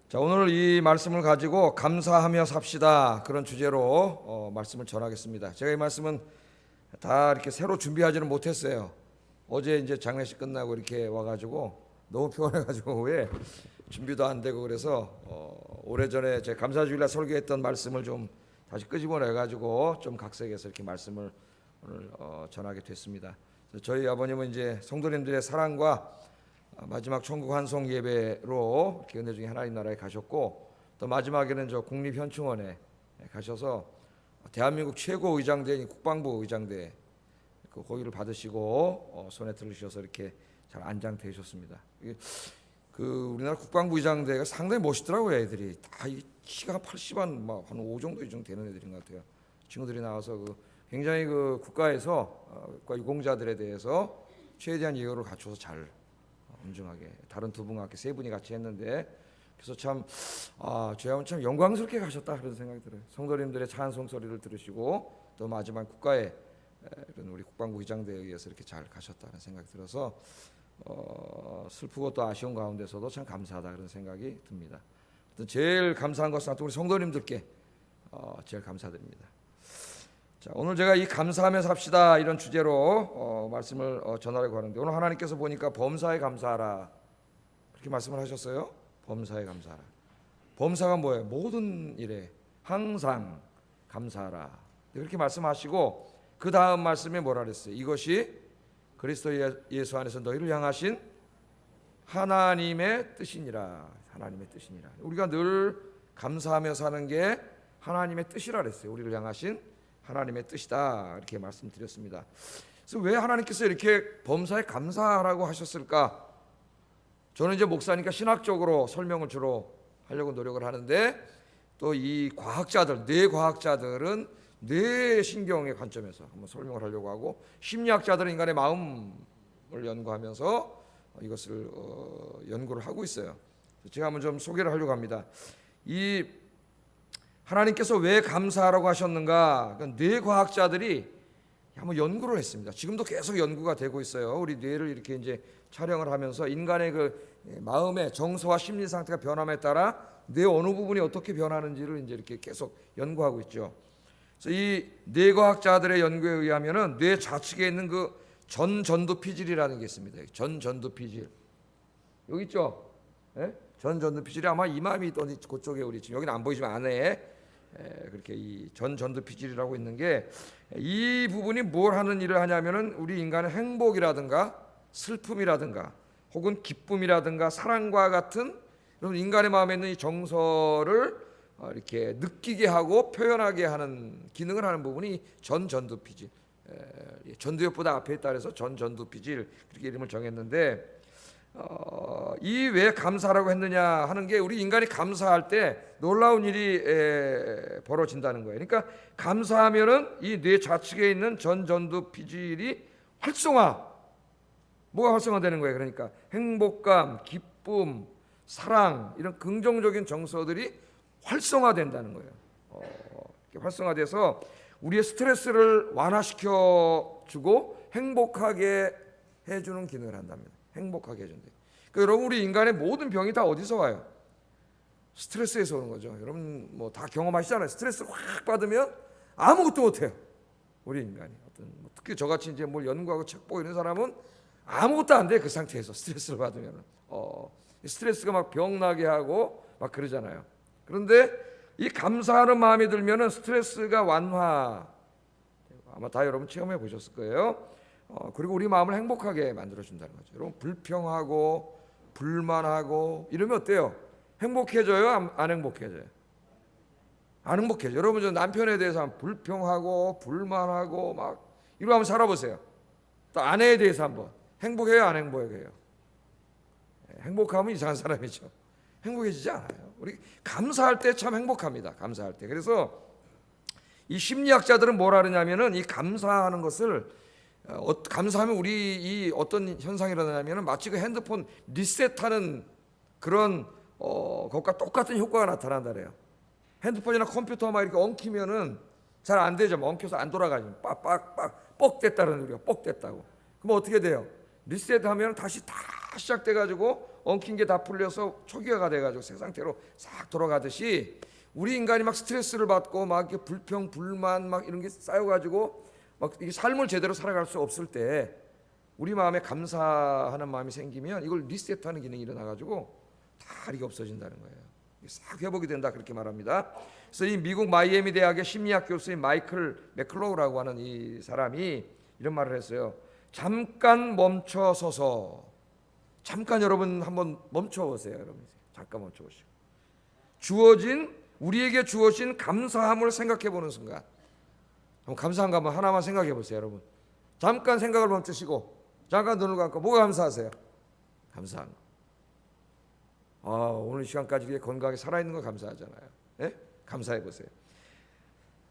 자, 오늘 이 말씀을 가지고 감사하며 삽시다 그런 주제로 말씀을 전하겠습니다. 제가 이 말씀은 다 이렇게 새로 준비하지는 못했어요. 어제 이제 장례식 끝나고 이렇게 와가지고 너무 피곤해가지고 왜 준비도 안 되고 그래서 오래전에 제 감사주일날 설교했던 말씀을 좀 다시 끄집어내가지고 좀 각색해서 이렇게 말씀을 오늘 전하게 됐습니다. 저희 아버님은 이제 성도님들의 사랑과 마지막 천국 환송 예배로 이렇게 은혜 중에 하나님 나라에 가셨고, 또 마지막에는 저 국립현충원에 가셔서 대한민국 최고 의장대인 국방부 의장대 그 호의를 받으시고 손에 들으셔서 이렇게 잘 안장되셨습니다. 그 우리나라 국방부 의장대가 상당히 멋있더라고요. 애들이 다 키가 80한 한 5 정도 이 정도 되는 애들인 것 같아요. 친구들이 나와서 굉장히 그 국가에서 국가 유공자들에 대해서 최대한 예우를 갖춰서 잘 엄중하게, 다른 두 분과 함께 세 분이 같이 했는데, 그래서 참 저야말로 참 영광스럽게 가셨다 그런 생각이 들어요. 성도님들의 찬송 소리를 들으시고 또 마지막 국가의 이런 우리 국방부 의장대에 의해서 이렇게 잘 가셨다는 생각이 들어서 슬프고 또 아쉬운 가운데서도 참 감사하다 그런 생각이 듭니다. 제일 감사한 것은 우리 성도님들께 제일 감사드립니다. 자, 오늘 제가 이 감사하며 삽시다 이런 주제로 말씀을 전하려고 하는데, 오늘 하나님께서 보니까 범사에 감사하라 그렇게 말씀을 하셨어요. 범사에 감사하라. 범사가 뭐예요? 모든 일에 항상 감사하라 그렇게 말씀하시고, 그 다음 말씀에 뭐라 그랬어요? 이것이 그리스도 예수 안에서 너희를 향하신 하나님의 뜻이니라. 하나님의 뜻이니라. 우리가 늘 감사하며 사는 게 하나님의 뜻이라 그랬어요. 우리를 향하신 하나님의 뜻이다 이렇게 말씀드렸습니다. 그래서 왜 하나님께서 이렇게 범사에 감사하라고 하셨을까? 저는 이제 목사니까 신학적으로 설명을 주로 하려고 노력을 하는데, 또 이 과학자들, 뇌과학자들은 뇌신경의 관점에서 한번 설명을 하려고 하고, 심리학자들은 인간의 마음을 연구하면서 이것을 연구를 하고 있어요. 제가 한번 좀 소개를 하려고 합니다. 이 하나님께서 왜 감사하라고 하셨는가? 뇌과학자들이 한번 연구를 했습니다. 지금도 계속 연구가 되고 있어요. 우리 뇌를 이렇게 이제 촬영을 하면서 인간의 그 마음의 정서와 심리 상태가 변함에 따라 뇌 어느 부분이 어떻게 변하는지를 이제 이렇게 계속 연구하고 있죠. 그래서 이 뇌과학자들의 연구에 의하면은 뇌 좌측에 있는 그 전두피질이라는 게 있습니다. 전두피질 여기 있죠? 예? 전두피질이 아마 이마미 있던 그쪽에 우리 지금 여기는 안 보이지만 안에 그렇게 이 전두피질이라고 있는 게, 이 부분이 뭘 하는 일을 하냐면은 우리 인간의 행복이라든가 슬픔이라든가 혹은 기쁨이라든가 사랑과 같은 그런 인간의 마음에 있는 이 정서를 이렇게 느끼게 하고 표현하게 하는 기능을 하는 부분이 전두피질, 전두엽보다 앞에 있다 그래서 전두피질 그렇게 이름을 정했는데, 이 왜 감사라고 했느냐 하는 게, 우리 인간이 감사할 때 놀라운 일이 벌어진다는 거예요. 그러니까 감사하면은 이 뇌 좌측에 있는 전두피질이 뭐가 활성화되는 거예요? 그러니까 행복감, 기쁨, 사랑 이런 긍정적인 정서들이 활성화된다는 거예요. 이렇게 활성화돼서 우리의 스트레스를 완화시켜 주고 행복하게 해주는 기능을 한답니다. 행복하게 해준대. 그러니까 여러분, 우리 인간의 모든 병이 다 어디서 와요? 스트레스에서 오는 거죠. 여러분 뭐 다 경험하시잖아요. 스트레스 확 받으면 아무것도 못해요. 우리 인간이 특히 저같이 이제 뭘 연구하고 책 보고 이런 사람은 아무것도 안 돼. 그 상태에서 스트레스를 받으면 스트레스가 막 병나게 하고 막 그러잖아요. 그런데 이 감사하는 마음이 들면은 스트레스가 완화. 아마 다 여러분 체험해 보셨을 거예요. 그리고 우리 마음을 행복하게 만들어준다는 거죠. 여러분 불평하고 불만하고 이러면 어때요? 행복해져요? 안 행복해져요? 안 행복해져요. 여러분 저 남편에 대해서 불평하고 불만하고 막 이러고 한번 살아보세요. 또 아내에 대해서 한번 행복해요? 안 행복해요? 행복하면 이상한 사람이죠. 행복해지지 않아요. 우리 감사할 때 참 행복합니다. 감사할 때. 그래서 이 심리학자들은 뭐라 그러냐면은 이 감사하는 것을 감사하면 우리 이 어떤 현상이 일어나냐면 마치 그 핸드폰 리셋하는 그런 그것과 똑같은 효과가 나타난다 그래요. 핸드폰이나 컴퓨터 막 이렇게 엉키면은 잘 안 되죠. 엉켜서 안 돌아가죠. 빡빡빡 뻑 됐다는 소리가 뻑 됐다고. 그럼 어떻게 돼요? 리셋하면 다시 다 시작돼 가지고 엉킨 게 다 풀려서 초기화가 돼가지고 새 상태로 싹 돌아가듯이 우리 인간이 막 스트레스를 받고 막 이렇게 불평, 불만 막 이런 게 쌓여가지고 막 이게 삶을 제대로 살아갈 수 없을 때 우리 마음에 감사하는 마음이 생기면 이걸 리셋하는 기능이 일어나가지고 다 이게 없어진다는 거예요. 싹 회복이 된다 그렇게 말합니다. 그래서 이 미국 마이애미 대학의 심리학 교수인 마이클 맥클로우라고 하는 이 사람이 이런 말을 했어요. 잠깐 멈춰서서, 잠깐 여러분 한번 멈춰보세요. 여러분 잠깐 멈춰보시고 우리에게 주어진 감사함을 생각해보는 순간, 한번 감사한 거 한번 하나만 생각해보세요. 여러분 잠깐 생각을 멈추시고 잠깐 눈을 감고 뭐가 감사하세요? 감사한 거. 오늘 시간까지 건강하게 살아있는 거 감사하잖아요. 네? 감사해보세요.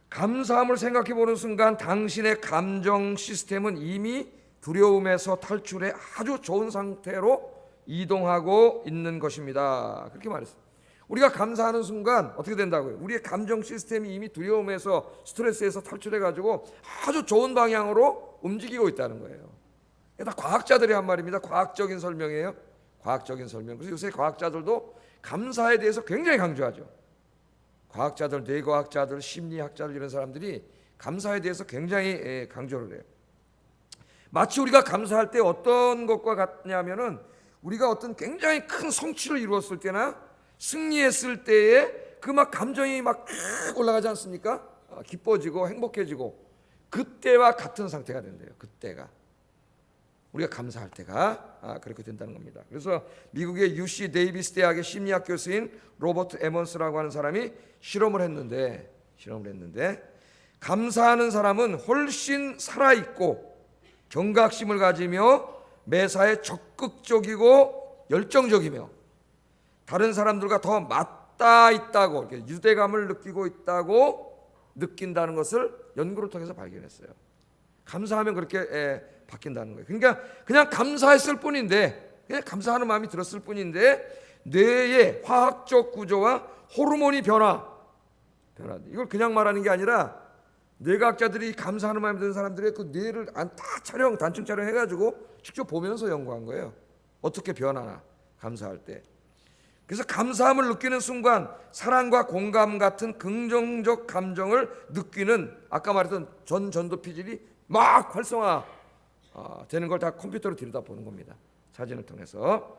감사함을 생각해보는 순간 당신의 감정 시스템은 이미 두려움에서 탈출해 아주 좋은 상태로 이동하고 있는 것입니다. 그렇게 말했어요. 우리가 감사하는 순간 어떻게 된다고요? 우리의 감정 시스템이 이미 두려움에서 스트레스에서 탈출해가지고 아주 좋은 방향으로 움직이고 있다는 거예요. 다 과학자들이 한 말입니다. 과학적인 설명이에요. 과학적인 설명. 그래서 요새 과학자들도 감사에 대해서 굉장히 강조하죠. 과학자들, 뇌과학자들, 심리학자들 이런 사람들이 감사에 대해서 굉장히 강조를 해요. 마치 우리가 감사할 때 어떤 것과 같냐면은 우리가 어떤 굉장히 큰 성취를 이루었을 때나 승리했을 때에 그 막 감정이 막 올라가지 않습니까? 기뻐지고 행복해지고 그때와 같은 상태가 된대요. 그때가 우리가 감사할 때가 그렇게 된다는 겁니다. 그래서 미국의 UC 데이비스 대학의 심리학 교수인 로버트 에먼스라고 하는 사람이 실험을 했는데 감사하는 사람은 훨씬 살아있고 경각심을 가지며 매사에 적극적이고 열정적이며 다른 사람들과 더 맞닿아 있다고, 이렇게 유대감을 느끼고 있다고 느낀다는 것을 연구를 통해서 발견했어요. 감사하면 그렇게 바뀐다는 거예요. 그러니까 그냥 감사했을 뿐인데, 그냥 감사하는 마음이 들었을 뿐인데 뇌의 화학적 구조와 호르몬이 변화. 이걸 그냥 말하는 게 아니라 뇌과학자들이 감사하는 마음이 드는 사람들의 그 뇌를 다 단층 촬영해가지고 직접 보면서 연구한 거예요. 어떻게 변하나 감사할 때. 그래서 감사함을 느끼는 순간 사랑과 공감 같은 긍정적 감정을 느끼는 아까 말했던 전두피질이 막 활성화 되는 걸 다 컴퓨터로 들여다보는 겁니다. 사진을 통해서.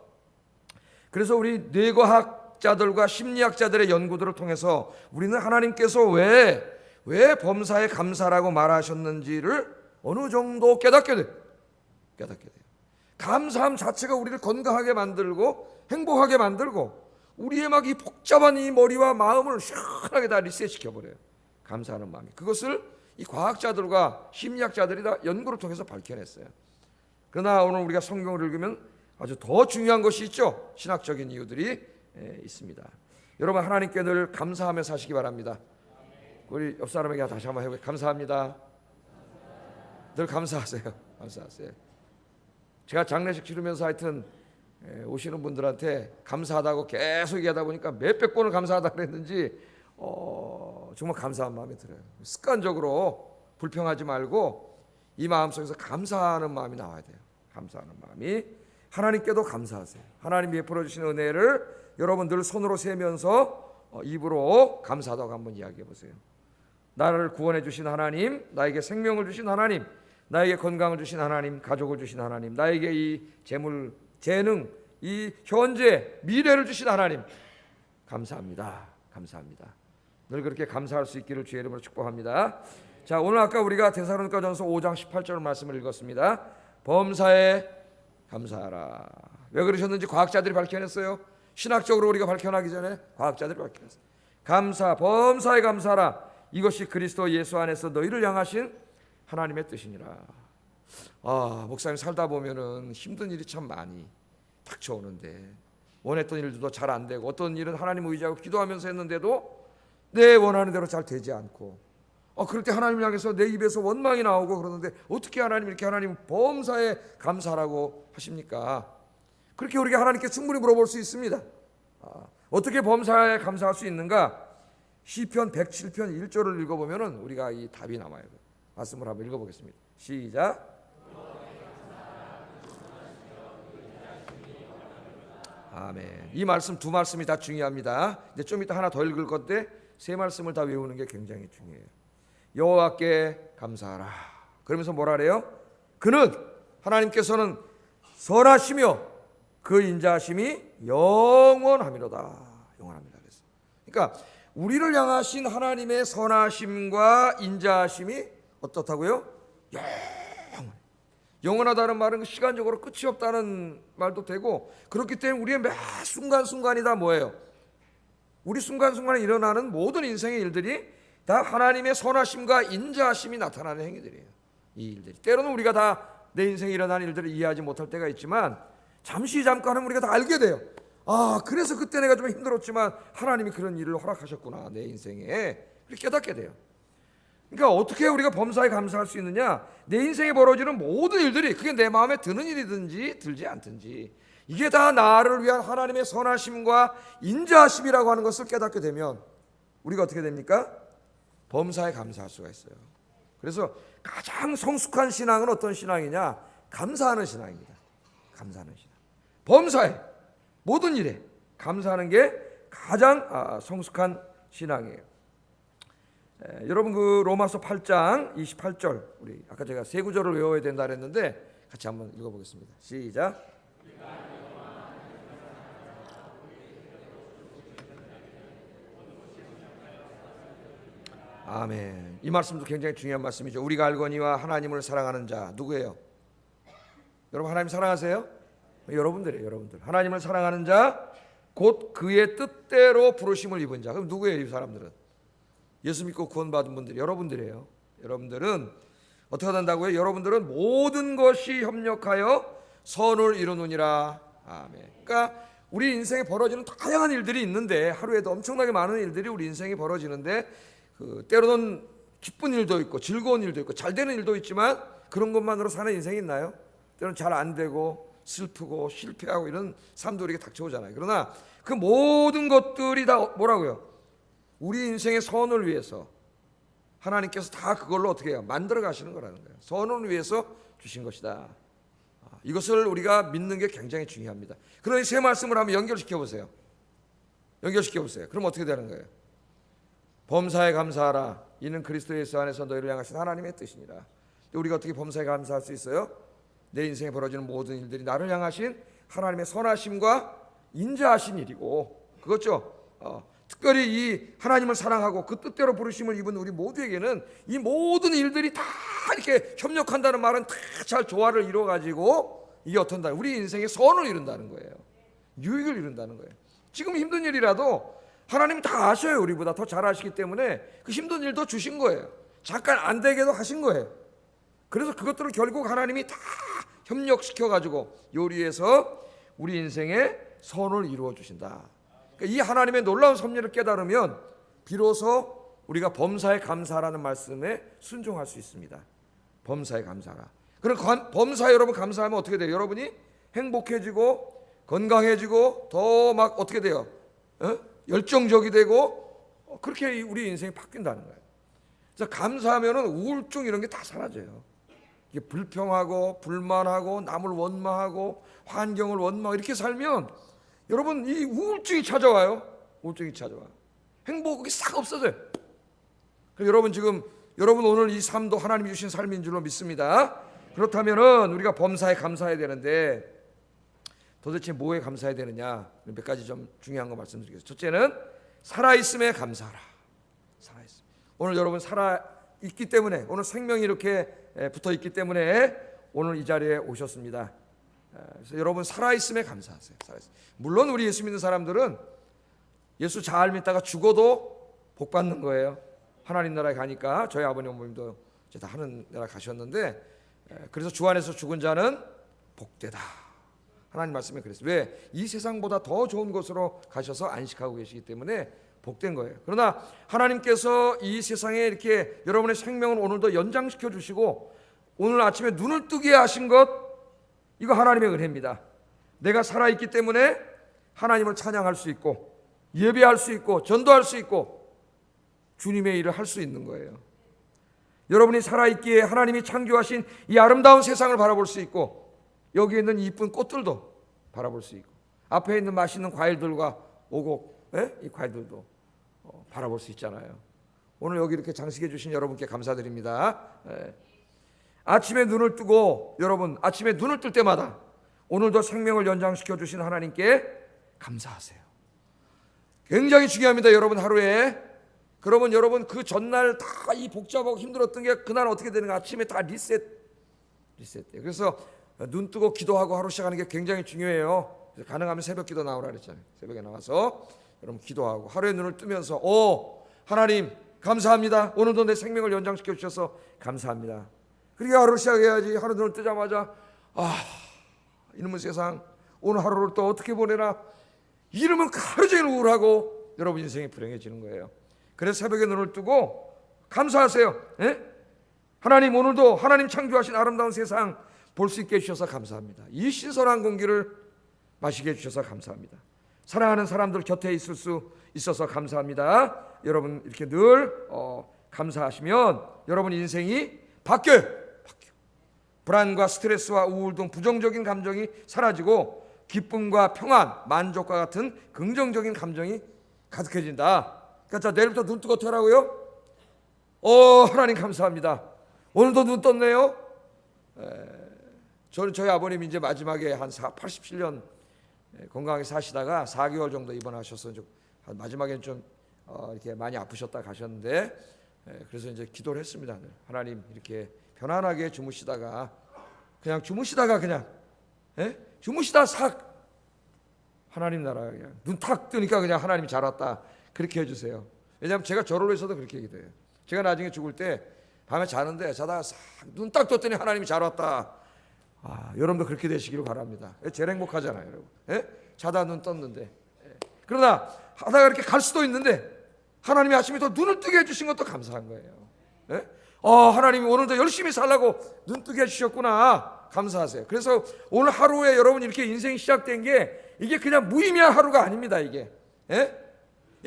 그래서 우리 뇌과학자들과 심리학자들의 연구들을 통해서 우리는 하나님께서 왜 범사에 감사라고 말하셨는지를 어느 정도 깨닫게 돼요. 감사함 자체가 우리를 건강하게 만들고 행복하게 만들고 우리의 막 이 복잡한 이 머리와 마음을 시원하게 다 리셋시켜버려요. 감사하는 마음이. 그것을 이 과학자들과 심리학자들이 다 연구를 통해서 밝혀냈어요. 그러나 오늘 우리가 성경을 읽으면 아주 더 중요한 것이 있죠. 신학적인 이유들이 있습니다. 여러분 하나님께 늘 감사하며 사시기 바랍니다. 우리 옆 사람에게 다시 한번 해볼게요. 감사합니다. 늘 감사하세요. 감사하세요. 제가 장례식 치르면서 하여튼 오시는 분들한테 감사하다고 계속 얘기하다 보니까 몇백 번을 감사하다 그랬는지 정말 감사한 마음이 들어요. 습관적으로 불평하지 말고 이 마음속에서 감사하는 마음이 나와야 돼요. 감사하는 마음이. 하나님께도 감사하세요. 하나님이 베풀어 주신 은혜를 여러분들 손으로 세면서 입으로 감사하다고 한번 이야기해 보세요. 나를 구원해 주신 하나님, 나에게 생명을 주신 하나님, 나에게 건강을 주신 하나님, 가족을 주신 하나님, 나에게 이 재물, 재능, 이 현재, 미래를 주신 하나님 감사합니다. 감사합니다. 늘 그렇게 감사할 수 있기를 주의 이름으로 축복합니다. 자, 오늘 아까 우리가 데살로니가전서 5장 18절 말씀을 읽었습니다. 범사에 감사하라. 왜 그러셨는지 과학자들이 밝혀냈어요. 신학적으로 우리가 밝혀나기 전에 과학자들이 밝혀냈어요. 범사에 감사하라. 이것이 그리스도 예수 안에서 너희를 향하신 하나님의 뜻이니라. 목사님 살다 보면은 힘든 일이 참 많이 닥쳐오는데 원했던 일들도 잘 안 되고 어떤 일은 하나님을 의지하고 기도하면서 했는데도 내 원하는 대로 잘 되지 않고 그럴 때 하나님을 향해서 내 입에서 원망이 나오고 그러는데 어떻게 하나님 이렇게 하나님 범사에 감사라고 하십니까? 그렇게 우리가 하나님께 충분히 물어볼 수 있습니다. 어떻게 범사에 감사할 수 있는가? 시편 107편 1절을 읽어보면은 우리가 이 답이 나와요. 말씀을 한번 읽어보겠습니다. 시작. 아멘. 이 말씀 두 말씀이 다 중요합니다. 이제 좀 이따 하나 더 읽을 건데 세 말씀을 다 외우는 게 굉장히 중요해요. 여호와께 감사하라. 그러면서 뭐라 그래요? 그는 하나님께서는 선하시며 그 인자하심이 영원함이로다. 영원합니다. 그러니까 우리를 향하신 하나님의 선하심과 인자하심이 어떻다고요? 영원하다는 말은 시간적으로 끝이 없다는 말도 되고, 그렇기 때문에 우리의 매 순간순간이 다 뭐예요? 우리 순간순간에 일어나는 모든 인생의 일들이 다 하나님의 선하심과 인자하심이 나타나는 행위들이에요. 이 일들이 때로는 우리가 다 내 인생에 일어나는 일들을 이해하지 못할 때가 있지만 잠시 잠깐은 우리가 다 알게 돼요. 아, 그래서 그때 내가 좀 힘들었지만 하나님이 그런 일을 허락하셨구나 내 인생에. 그렇게 깨닫게 돼요. 그러니까 어떻게 우리가 범사에 감사할 수 있느냐? 내 인생에 벌어지는 모든 일들이 그게 내 마음에 드는 일이든지 들지 않든지 이게 다 나를 위한 하나님의 선하심과 인자하심이라고 하는 것을 깨닫게 되면 우리가 어떻게 됩니까? 범사에 감사할 수가 있어요. 그래서 가장 성숙한 신앙은 어떤 신앙이냐? 감사하는 신앙입니다. 감사하는 신앙. 범사에 모든 일에 감사하는 게 가장 성숙한 신앙이에요. 여러분 그 로마서 8장 28절 우리 아까 제가 세 구절을 외워야 된다 그랬는데 같이 한번 읽어보겠습니다. 시작. 아멘. 이 말씀도 굉장히 중요한 말씀이죠. 우리가 알거니와 하나님을 사랑하는 자 누구예요? 여러분 하나님 사랑하세요? 여러분들이에요. 여러분들. 하나님을 사랑하는 자 곧 그의 뜻대로 부르심을 입은 자. 그럼 누구예요? 이 사람들은 예수 믿고 구원받은 분들 여러분들이에요. 여러분들은 어떻게 된다고요? 여러분들은 모든 것이 협력하여 선을 이루느니라. 아멘. 그러니까 우리 인생에 벌어지는 다양한 일들이 있는데 하루에도 엄청나게 많은 일들이 우리 인생에 벌어지는데 때로는 기쁜 일도 있고 즐거운 일도 있고 잘 되는 일도 있지만 그런 것만으로 사는 인생이 있나요? 때로는 잘 안 되고 슬프고 실패하고 이런 삶도 우리에게 닥쳐오잖아요. 그러나 그 모든 것들이 다 뭐라고요? 우리 인생의 선을 위해서 하나님께서 다 그걸로 어떻게 해요? 만들어 가시는 거라는 거예요. 선을 위해서 주신 것이다. 이것을 우리가 믿는 게 굉장히 중요합니다. 그러니 세 말씀을 한번 연결시켜 보세요. 연결시켜 보세요. 그럼 어떻게 되는 거예요? 범사에 감사하라. 이는 그리스도 예수 안에서 너희를 향하신 하나님의 뜻이니라. 우리가 어떻게 범사에 감사할 수 있어요? 내 인생에 벌어지는 모든 일들이 나를 향하신 하나님의 선하심과 인자하신 일이고, 그렇죠? 특별히 이 하나님을 사랑하고 그 뜻대로 부르심을 입은 우리 모두에게는 이 모든 일들이 다 이렇게 협력한다는 말은 다 잘 조화를 이루어 가지고 이게 어떤다? 우리 인생의 선을 이룬다는 거예요. 유익을 이룬다는 거예요. 지금 힘든 일이라도 하나님이 다 아셔요. 우리보다 더 잘 아시기 때문에 그 힘든 일도 주신 거예요. 잠깐 안 되게도 하신 거예요. 그래서 그것들을 결국 하나님이 다 협력시켜 가지고 요리해서 우리 인생에 선을 이루어 주신다. 그러니까 이 하나님의 놀라운 섭리를 깨달으면 비로소 우리가 범사에 감사라는 말씀에 순종할 수 있습니다. 범사에 감사라. 그럼 범사에 여러분 감사하면 어떻게 돼요? 여러분이 행복해지고 건강해지고 더 막 어떻게 돼요? 열정적이 되고 그렇게 우리 인생이 바뀐다는 거예요. 그래서 감사하면은 우울증 이런 게 다 사라져요. 이게 불평하고 불만하고 남을 원망하고 환경을 원망 이렇게 살면 여러분 이 우울증이 찾아와요. 우울증이 찾아와. 행복이 싹 없어져요. 여러분 지금 여러분 오늘 이 삶도 하나님이 주신 삶인 줄로 믿습니다. 그렇다면은 우리가 범사에 감사해야 되는데 도대체 뭐에 감사해야 되느냐? 몇 가지 좀 중요한 거 말씀드리겠습니다. 첫째는 살아있음에 감사하라. 살아있음. 오늘 여러분 살아있기 때문에 오늘 생명이 이렇게 붙어있기 때문에 오늘 이 자리에 오셨습니다. 그래서 여러분 살아있음에 감사하세요. 살아있음. 물론 우리 예수 믿는 사람들은 예수 잘 믿다가 죽어도 복 받는 거예요. 하나님 나라에 가니까 저희 아버님 어머님도 이제 다 하는 나라 가셨는데 그래서 주 안에서 죽은 자는 복되다. 하나님 말씀에 그랬어요. 왜? 이 세상보다 더 좋은 곳으로 가셔서 안식하고 계시기 때문에 복된 거예요. 그러나 하나님께서 이 세상에 이렇게 여러분의 생명을 오늘도 연장시켜 주시고 오늘 아침에 눈을 뜨게 하신 것 이거 하나님의 은혜입니다. 내가 살아있기 때문에 하나님을 찬양할 수 있고 예배할 수 있고 전도할 수 있고 주님의 일을 할 수 있는 거예요. 여러분이 살아있기에 하나님이 창조하신 이 아름다운 세상을 바라볼 수 있고 여기에 있는 이쁜 꽃들도 바라볼 수 있고 앞에 있는 맛있는 과일들과 오곡, 이 과일들도 바라볼 수 있잖아요. 오늘 여기 이렇게 장식해 주신 여러분께 감사드립니다. 아침에 눈을 뜨고, 여러분 아침에 눈을 뜰 때마다 오늘도 생명을 연장시켜 주신 하나님께 감사하세요. 굉장히 중요합니다. 여러분 하루에. 그러면 여러분 그 전날 다 이 복잡하고 힘들었던 게 그날 어떻게 되는가, 아침에 다 리셋돼요. 그래서 눈 뜨고 기도하고 하루 시작하는 게 굉장히 중요해요. 가능하면 새벽 기도 나오라 그랬잖아요. 새벽에 나와서 여러분 기도하고 하루에 눈을 뜨면서 하나님 감사합니다. 오늘도 내 생명을 연장시켜 주셔서 감사합니다. 그렇게 하루 시작해야지. 하루 눈을 뜨자마자 이놈의 세상 오늘 하루를 또 어떻게 보내나, 이러면 하루 종일 우울하고 여러분 인생이 불행해지는 거예요. 그래서 새벽에 눈을 뜨고 감사하세요. 하나님 오늘도 하나님 창조하신 아름다운 세상 볼 수 있게 해주셔서 감사합니다. 이 신선한 공기를 마시게 해주셔서 감사합니다. 사랑하는 사람들 곁에 있을 수 있어서 감사합니다. 여러분 이렇게 늘 감사하시면 여러분 인생이 바뀌어요. 불안과 스트레스와 우울 등 부정적인 감정이 사라지고 기쁨과 평안, 만족과 같은 긍정적인 감정이 가득해진다. 그러니까 내일부터 눈 뜨고 어떻게 하라고요? 하나님 감사합니다. 오늘도 눈 떴네요. 저희 아버님이 이제 마지막에 한 87년 건강하게 사시다가 4개월 정도 입원하셔서 마지막에는 좀 이렇게 많이 아프셨다 가셨는데, 그래서 이제 기도를 했습니다. 하나님 이렇게 편안하게 주무시다가 주무시다 싹 하나님 나라 그냥 눈 탁 뜨니까 그냥 하나님이 잘 왔다 그렇게 해주세요. 왜냐하면 제가 저를 위해서도 그렇게 기도해요. 제가 나중에 죽을 때 밤에 자는데 자다가 싹 눈 딱 떴더니 하나님이 잘 왔다. 여러분도 그렇게 되시기를 바랍니다. 제일 행복하잖아요, 여러분. 자다 눈 떴는데. 그러나 하다가 이렇게 갈 수도 있는데 하나님이 아침에 또 눈을 뜨게 해주신 것도 감사한 거예요. 하나님이 오늘도 열심히 살라고 눈 뜨게 해주셨구나. 감사하세요. 그래서 오늘 하루에 여러분 이렇게 인생이 시작된 게 이게 그냥 무의미한 하루가 아닙니다. 이게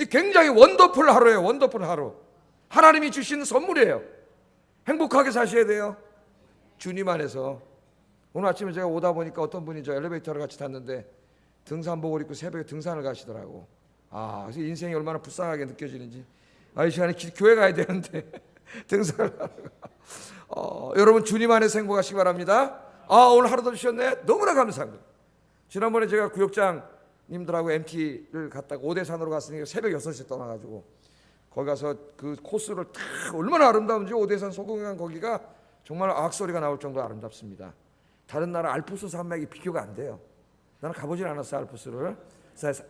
굉장히 원더풀 하루예요. 원더풀 하루. 하나님이 주신 선물이에요. 행복하게 사셔야 돼요. 주님 안에서. 오늘 아침에 제가 오다 보니까 어떤 분이 저 엘리베이터를 같이 탔는데 등산복을 입고 새벽에 등산을 가시더라고. 그래서 인생이 얼마나 불쌍하게 느껴지는지. 이 시간에 교회 가야 되는데 등산을 하다가 여러분 주님 안에서 행복하시기 바랍니다. 오늘 하루도 주셨네. 너무나 감사합니다. 지난번에 제가 구역장님들하고 MT를 갔다가 오대산으로 갔으니까 새벽 6시에 떠나가지고 거기 가서 그 코스를 딱 얼마나 아름다운지, 오대산 소금강 거기가 정말 악소리가 나올 정도로 아름답습니다. 다른 나라 알프스 산맥이 비교가 안 돼요. 나는 가보진 않았어요. 알프스를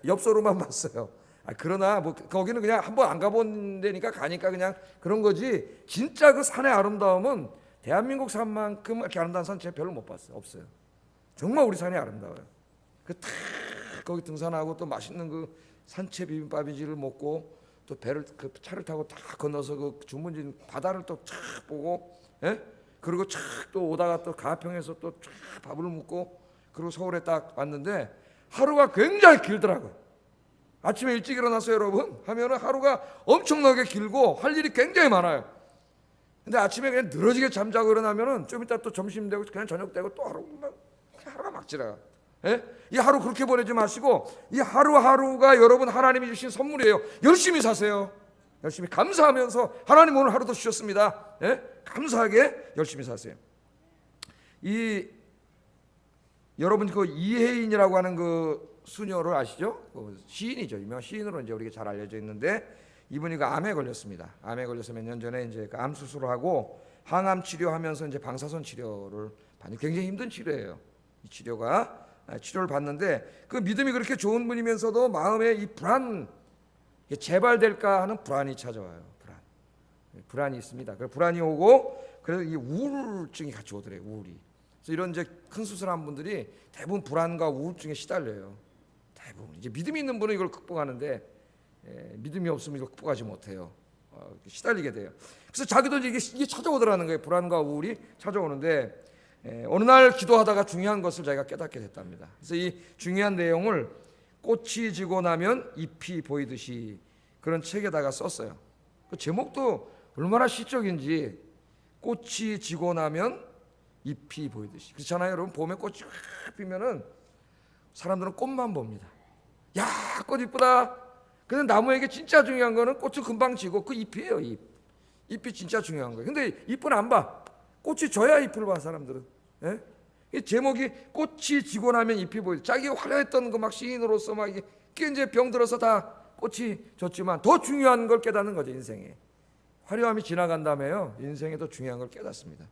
엽서로만 봤어요. 그러나 뭐 거기는 그냥 한번 안 가본 데니까 가니까 그냥 그런 거지, 진짜 그 산의 아름다움은 대한민국 산만큼 이렇게 아름다운 산 제가 별로 못 봤어요. 없어요. 정말 우리 산이 아름다워요. 거기 등산하고 또 맛있는 그 산채 비빔밥이지를 먹고 또 그 차를 타고 다 건너서 그 주문진 바다를 또 쫙 보고, 그리고 쫙 또 오다가 또 가평에서 또 쫙 밥을 먹고, 그리고 서울에 딱 왔는데 하루가 굉장히 길더라고요. 아침에 일찍 일어나서 여러분 하면은 하루가 엄청나게 길고 할 일이 굉장히 많아요. 근데 아침에 그냥 늘어지게 잠자고 일어나면은 좀 이따 또 점심 되고 그냥 저녁 되고 또 하루가 막 지나가. 이 하루 그렇게 보내지 마시고 이 하루하루가 여러분 하나님이 주신 선물이에요. 열심히 사세요. 열심히 감사하면서 하나님 오늘 하루도 주셨습니다. 감사하게 열심히 사세요. 여러분 그 이혜인이라고 하는 그 수녀를 아시죠? 그 시인이죠. 유명한 시인으로 이제 우리가 잘 알려져 있는데, 이분이 그 암에 걸렸습니다. 암에 걸려서 몇 년 전에 이제 그 암 수술을 하고 항암 치료하면서 이제 방사선 치료를 받는 굉장히 힘든 치료예요. 이 치료를 받는데 그 믿음이 그렇게 좋은 분이면서도 마음에 이 불안, 재발될까 하는 불안이 찾아와요. 불안이 있습니다. 그 불안이 오고 그래서 이 우울증이 같이 오더래요. 우울이. 그래서 이런 이제 큰 수술한 분들이 대부분 불안과 우울증에 시달려요. 대부분 이제 믿음이 있는 분은 이걸 극복하는데 믿음이 없으면 이걸 극복하지 못해요. 시달리게 돼요. 그래서 자기도 이게 찾아오더라는 거예요. 불안과 우울이 찾아오는데 어느 날 기도하다가 중요한 것을 자기가 깨닫게 됐답니다. 그래서 이 중요한 내용을 꽃이 지고 나면 잎이 보이듯이 그런 책에다가 썼어요. 그 제목도 얼마나 시적인지, 꽃이 지고 나면 잎이 보이듯이. 그렇잖아요, 여러분. 봄에 꽃이 확 피면은 사람들은 꽃만 봅니다. 야, 꽃 이쁘다. 근데 나무에게 진짜 중요한 거는 꽃은 금방 지고 그 잎이에요. 잎이 진짜 중요한 거예요. 근데 잎은 안 봐. 꽃이 져야 잎을 봐, 사람들은. 예? 이 제목이 꽃이 지고 나면 잎이 보여. 자기가 화려했던 거 막 시인으로서 막 이게 이제 병들어서 다 꽃이 졌지만 더 중요한 걸 깨닫는 거죠, 인생에. 화려함이 지나간 다음에요, 인생에 더 중요한 걸 깨닫습니다.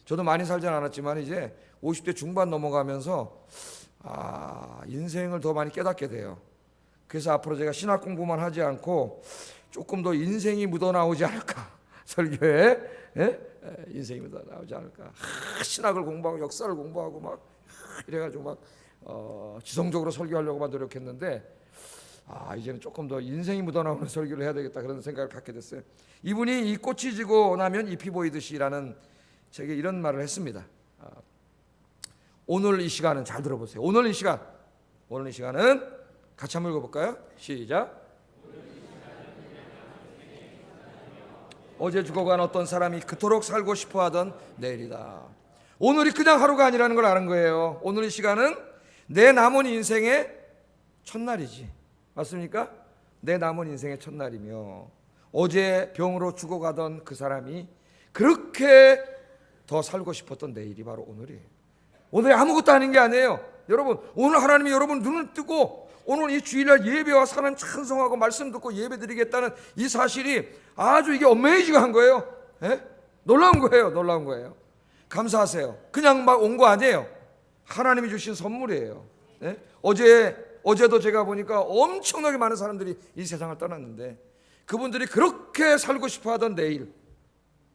저도 많이 살진 않았지만 이제 50대 중반 넘어가면서 인생을 더 많이 깨닫게 돼요. 그래서 앞으로 제가 신학 공부만 하지 않고 조금 더 인생이 묻어나오지 않을까, 설교에. 인생이 묻어나오지 않을까. 신학을 공부하고 역사를 공부하고 막 이래가지고 막 지성적으로 설교하려고만 노력했는데 이제는 조금 더 인생이 묻어나오는 설교를 해야 되겠다, 그런 생각을 갖게 됐어요. 이분이 이 꽃이 지고 나면 잎이 보이듯이라는 책에 이런 말을 했습니다. 오늘 이 시간은, 잘 들어보세요. 오늘 이 시간은 같이 한번 읽어볼까요? 시작. 어제 죽어간 어떤 사람이 그토록 살고 싶어하던 내일이다. 오늘이 그냥 하루가 아니라는 걸 아는 거예요. 오늘 이 시간은 내 남은 인생의 첫날이지. 맞습니까? 내 남은 인생의 첫날이며, 어제 병으로 죽어가던 그 사람이 그렇게 더 살고 싶었던 내일이 바로 오늘이에요. 오늘이 아무것도 아닌 게 아니에요. 여러분, 오늘 하나님이 여러분 눈을 뜨고 오늘 이 주일날 예배와 사는 찬송하고 말씀 듣고 예배 드리겠다는 이 사실이 아주 이게 어메이징한 거예요. 놀라운 거예요. 감사하세요. 그냥 막 온 거 아니에요. 하나님이 주신 선물이에요. 어제도 제가 보니까 엄청나게 많은 사람들이 이 세상을 떠났는데, 그분들이 그렇게 살고 싶어 하던 내일,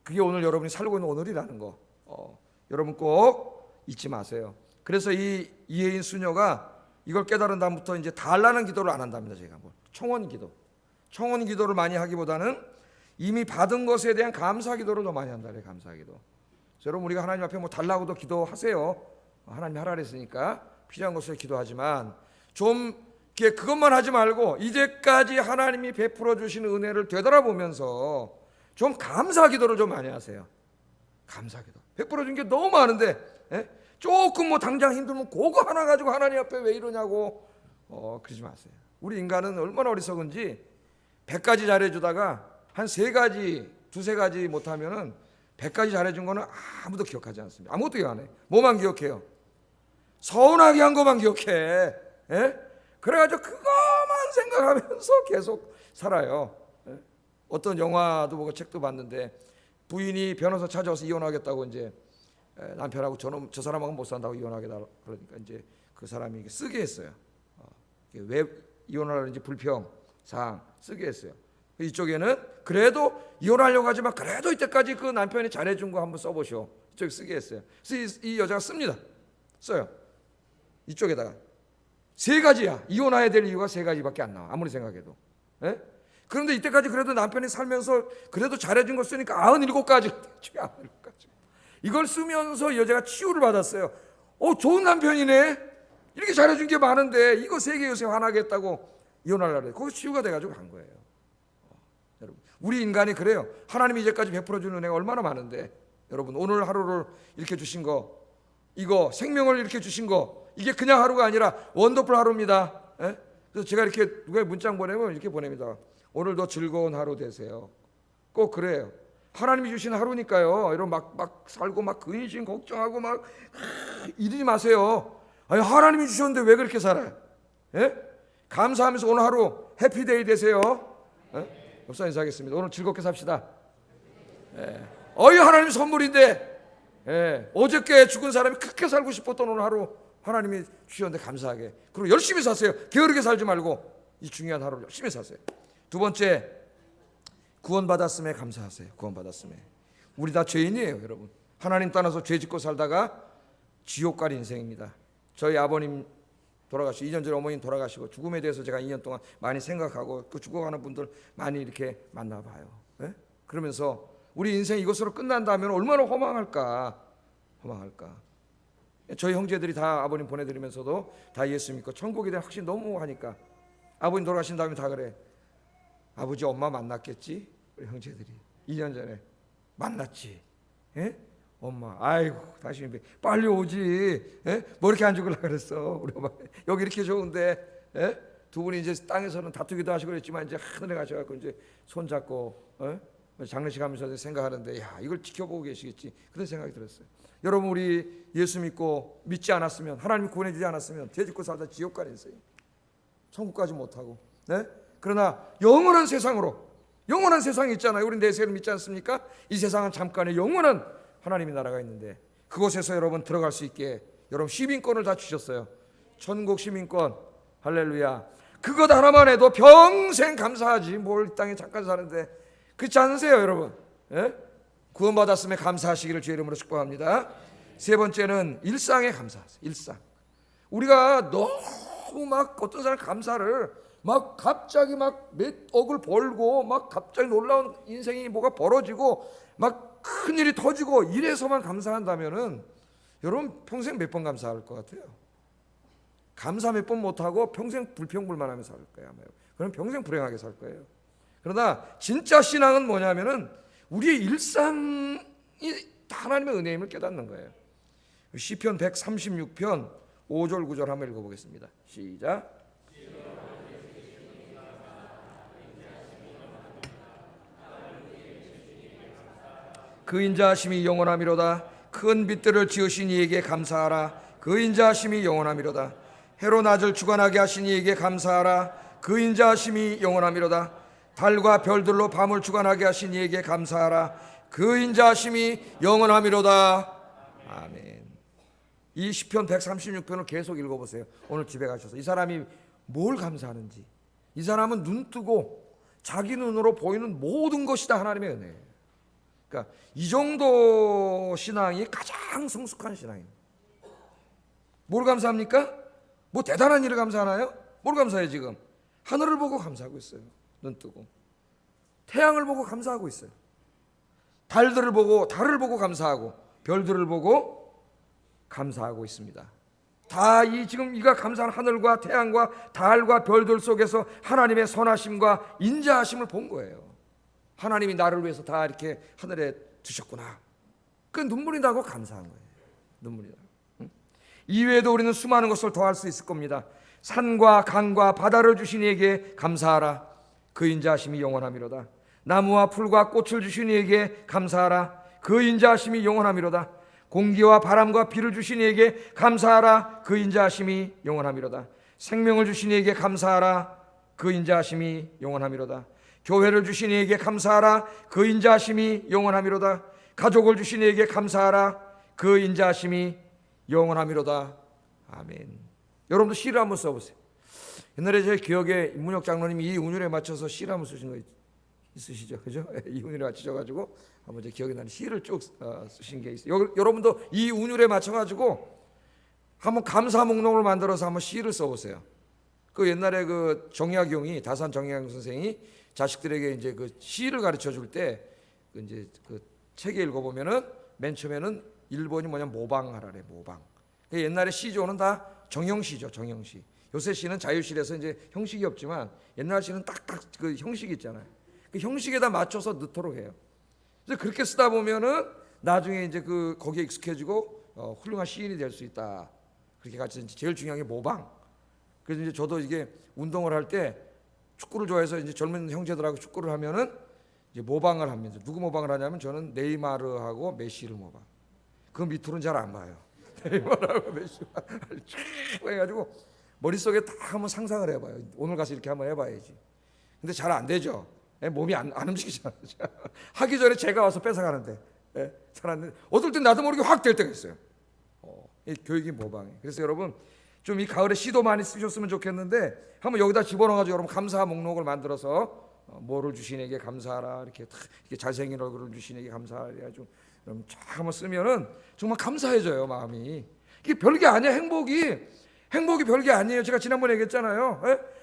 그게 오늘 여러분이 살고 있는 오늘이라는 거, 여러분 꼭 잊지 마세요. 그래서 이 이혜인 수녀가 이걸 깨달은 다음부터 이제 달라는 기도를 안 한답니다. 제가 청원 기도를 많이 하기보다는 이미 받은 것에 대한 감사 기도를 더 많이 한다. 감사 기도. 여러분, 우리가 하나님 앞에 달라고도 기도하세요. 하나님이 하라 그랬으니까 필요한 것을 기도하지만 좀 그것만 하지 말고 이제까지 하나님이 베풀어 주신 은혜를 되돌아보면서 좀 감사 기도를 좀 많이 하세요. 감사 기도. 베풀어 준 게 너무 많은데 조금 당장 힘들면 그거 하나 가지고 하나님 앞에 왜 이러냐고 그러지 마세요. 우리 인간은 얼마나 어리석은지 100가지 잘해주다가 한 3가지, 2-3가지 못하면은 100가지 잘해준 거는 아무도 기억하지 않습니다. 아무것도 기억 안 해요. 뭐만 기억해요? 서운하게 한 것만 기억해. 그래가지고 그것만 생각하면서 계속 살아요. 어떤 영화도 보고 책도 봤는데 부인이 변호사 찾아와서 이혼하겠다고 이제 남편하고 저 사람하고는 못 산다고 이혼하겠다 그러니까 이제 그 사람이 쓰게 했어요. 왜 이혼을 하는지 불평사항 쓰게 했어요. 이쪽에는 그래도 이혼하려고 하지만 그래도 이때까지 그 남편이 잘해준 거 한번 써보시오. 이쪽에 쓰게 했어요. 그래서 이 여자가 씁니다. 써요. 이쪽에다가 3가지야. 이혼해야 될 이유가 3가지밖에 안 나와. 아무리 생각해도. 그런데 이때까지 그래도 남편이 살면서 그래도 잘해준 거 쓰니까 97가지. 97가지. 이걸 쓰면서 여자가 치유를 받았어요. 좋은 남편이네. 이렇게 잘해준 게 많은데 이거 3개 요새 화나겠다고 이혼하려고 그래. 거기 치유가 돼가지고 간 거예요. 여러분, 우리 인간이 그래요. 하나님이 이제까지 베풀어준 은혜가 얼마나 많은데, 여러분 오늘 하루를 이렇게 주신 거, 이거 생명을 이렇게 주신 거, 이게 그냥 하루가 아니라 원더풀 하루입니다. 그래서 제가 이렇게 누가 문자 보내면 이렇게 보냅니다. 오늘도 즐거운 하루 되세요. 꼭 그래요. 하나님이 주신 하루니까요. 이런 막 살고 막 근심 걱정하고 막 이러지 마세요. 아니, 하나님이 주셨는데 왜 그렇게 살아요? 감사하면서 오늘 하루 해피데이 되세요. 목사 인사하겠습니다. 오늘 즐겁게 삽시다. 하나님 선물인데, 어저께 죽은 사람이 그렇게 살고 싶었던 오늘 하루 하나님이 주셨는데 감사하게, 그리고 열심히 사세요. 게으르게 살지 말고 이 중요한 하루를 열심히 사세요. 2번째, 구원받았음에 감사하세요. 구원받았음에. 우리 다 죄인이에요, 여러분. 하나님 떠나서 죄 짓고 살다가 지옥 갈 인생입니다. 저희 아버님 돌아가시고 2년 전에 어머님 돌아가시고 죽음에 대해서 제가 2년 동안 많이 생각하고 그 죽어가는 분들 많이 이렇게 만나봐요. 그러면서 우리 인생이 이것으로 끝난다면 얼마나 허망할까. 저희 형제들이 다 아버님 보내드리면서도 다 예수 믿고 천국에 대한 확신 너무 하니까 아버님 돌아가신 다음에 다 그래. 아버지 엄마 만났겠지? 우리 형제들이 2년 전에 만났지. 엄마, 아이고 당신이 빨리 오지. 에? 뭐 이렇게 안 죽으려고 그랬어. 우리 엄마 여기 이렇게 좋은데. 에? 두 분이 이제 땅에서는 다투기도 하시고 그랬지만 이제 하늘에 가셔갖고 이제 손 잡고 장례식 하면서 생각하는데, 야, 이걸 지켜보고 계시겠지, 그런 생각이 들었어요. 여러분, 우리 예수 믿고 믿지 않았으면, 하나님이 구원해주지 않았으면 죄 짓고 살다 지옥 가는 있어요. 천국까지 못하고. 네? 그러나 영원한 세상으로, 영원한 세상이 있잖아요. 우리 내세를 믿지 않습니까? 이 세상은 잠깐의 영원한 하나님의 나라가 있는데, 그곳에서 여러분 들어갈 수 있게 여러분 시민권을 다 주셨어요. 천국 시민권. 할렐루야. 그것 하나만 해도 평생 감사하지. 뭘 이 땅에 잠깐 사는데. 그렇지 않으세요, 여러분? 예? 구원받았음에 감사하시기를 주의 이름으로 축복합니다. 세 번째는 일상에 감사하세요. 일상. 우리가 너무 막 어떤 사람 감사를 막 갑자기 막 몇 억을 벌고 막 갑자기 놀라운 인생이 뭐가 벌어지고 막 큰일이 터지고 이래서만 감사한다면은 여러분 평생 몇 번 감사할 것 같아요? 감사 몇 번 못하고 평생 불평불만하며 살 거예요. 그럼 평생 불행하게 살 거예요. 그러나 진짜 신앙은 뭐냐면은 우리의 일상이 하나님의 은혜임을 깨닫는 거예요. 시편 136편 5절 9절 한번 읽어보겠습니다. 시작. 그 인자하심이 영원하미로다. 큰 빛들을 지으신 이에게 감사하라. 그 인자하심이 영원하미로다. 해로 낮을 주관하게 하신 이에게 감사하라. 그 인자하심이 영원하미로다. 달과 별들로 밤을 주관하게 하신 이에게 감사하라. 그 인자하심이 영원하미로다. 아멘. 이 시편 136편을 계속 읽어보세요. 오늘 집에 가셔서 이 사람이 뭘 감사하는지. 이 사람은 눈 뜨고 자기 눈으로 보이는 모든 것이 다 하나님의 은혜예요. 그러니까 이 정도 신앙이 가장 성숙한 신앙입니다. 뭘 감사합니까? 뭐 대단한 일을 감사하나요? 뭘 감사해요 지금? 하늘을 보고 감사하고 있어요. 눈 뜨고. 태양을 보고 감사하고 있어요. 달을 보고 감사하고 별들을 보고 감사하고 있습니다. 다 이 지금 이가 감사한 하늘과 태양과 달과 별들 속에서 하나님의 선하심과 인자하심을 본 거예요. 하나님이 나를 위해서 다 이렇게 하늘에 두셨구나. 그 눈물이 나고 감사한 거예요. 눈물이 나고. 이외에도 우리는 수많은 것을 더할 수 있을 겁니다. 산과 강과 바다를 주신 이에게 감사하라. 그 인자하심이 영원하미로다. 나무와 풀과 꽃을 주신 이에게 감사하라. 그 인자하심이 영원하미로다. 공기와 바람과 비를 주신 이에게 감사하라. 그 인자하심이 영원하미로다. 생명을 주신 이에게 감사하라. 그 인자하심이 영원하미로다. 교회를 주신 이에게 감사하라. 그 인자하심이 영원하미로다. 가족을 주신 이에게 감사하라. 그 인자하심이 영원하미로다. 아멘. 여러분도 시를 한번 써보세요. 옛날에 제 기억에 임문혁 장로님이 이 운율에 맞춰서 시를 한번 쓰신 거 있으시죠? 그죠? 이 운율에 맞추셔가지고 한번 제 기억이 나는 시를 쭉 쓰신 게 있어요. 여러분도 이 운율에 맞춰가지고 한번 감사 목록을 만들어서 한번 시를 써보세요. 그 옛날에 그 정약용이, 다산 정약용 선생이 자식들에게 이제 그 시를 가르쳐 줄 때 이제 그 책에 읽어보면은 맨 처음에는 1번이 뭐냐면 모방하라래. 모방. 옛날에 시조는 다 정형시죠. 정형시. 요새 시는 자유시라서 이제 형식이 없지만 옛날 시는 딱딱 그 형식이 있잖아요. 그 형식에다 맞춰서 넣도록 해요. 그래서 그렇게 쓰다 보면은 나중에 이제 그 거기에 익숙해지고 훌륭한 시인이 될 수 있다. 그렇게 같이 제일 중요한 게 모방. 그래서 이제 저도 이게 운동을 할 때 축구를 좋아해서 이제 젊은 형제들하고 축구를 하면은 이제 모방을 합니다. 누구 모방을 하냐면 저는 네이마르하고 메시를 모방. 그 밑으로는 잘 안 봐요. 네이마르하고 메시가 쭉 해가지고 머릿속에 다 한번 상상을 해봐요. 오늘 가서 이렇게 한번 해봐야지. 근데 잘 안 되죠. 몸이 안 움직이잖아요. 하기 전에 제가 와서 뺏어가는데 잘 안 돼. 어떨 땐 나도 모르게 확 될 때가 있어요. 이 교육이 모방이에요. 그래서 여러분 좀 이 가을에 시도 많이 쓰셨으면 좋겠는데 한번 여기다 집어넣어가지고 여러분 감사 목록을 만들어서 뭐를 주신 이에게 감사하라. 이렇게 잘생긴 얼굴을 주신 이에게 감사하라. 해가지고 여러분 쫙 한번 쓰면은 정말 감사해져요. 마음이. 이게 별게 아니야. 행복이 별게 아니에요. 제가 지난번에 얘기했잖아요.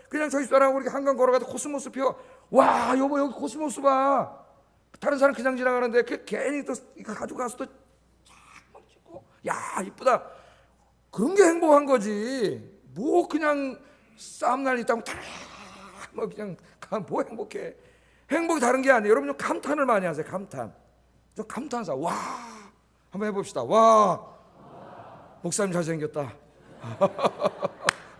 그냥 저희 사람하고 이렇게 한강 걸어가도 코스모스 피어. 와 여보 여기 코스모스 봐. 다른 사람 그냥 지나가는데 괜히 또 이거 가지고 가서 또 쫙 찍고 야 이쁘다. 그런 게 행복한 거지. 뭐 그냥 싸움날 있다고 뭐 그냥 뭐 행복해. 행복이 다른 게 아니에요. 여러분 좀 감탄을 많이 하세요. 감탄. 저 감탄사. 와 한번 해봅시다. 와, 목사님 잘생겼다.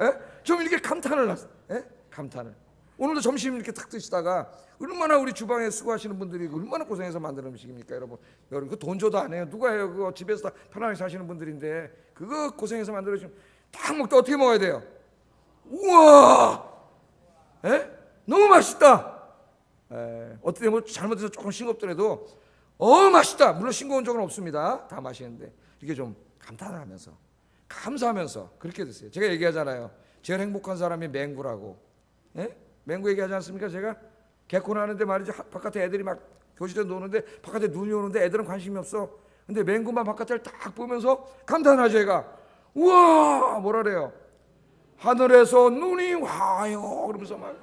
예? 좀 이렇게 감탄을 하세요. 예? 감탄을. 오늘도 점심 이렇게 탁 드시다가 얼마나 우리 주방에 수고하시는 분들이 얼마나 고생해서 만든 음식입니까, 여러분? 여러분, 그 돈 줘도 안 해요. 누가 해요? 그거 집에서 다 편하게 사시는 분들인데 그거 고생해서 만들어주면 딱 먹다 어떻게 먹어야 돼요? 우와, 예? 너무 맛있다. 어떻게 뭐 잘못해서 조금 싱겁더라도 맛있다. 물론 싱거운 적은 없습니다. 다 맛있는데 이렇게 좀 감탄을 하면서 감사하면서 그렇게 드세요. 제가 얘기하잖아요. 제일 행복한 사람이 맹구라고. 예? 맹구 얘기하지 않습니까? 제가 개콘 하는데 말이죠. 바깥에 애들이 막 교실에 노는데 바깥에 눈이 오는데 애들은 관심이 없어. 근데 맹구만 바깥을 딱 보면서 감탄하죠. 얘가 우와 뭐라래요? 하늘에서 눈이 와요. 그러면서 막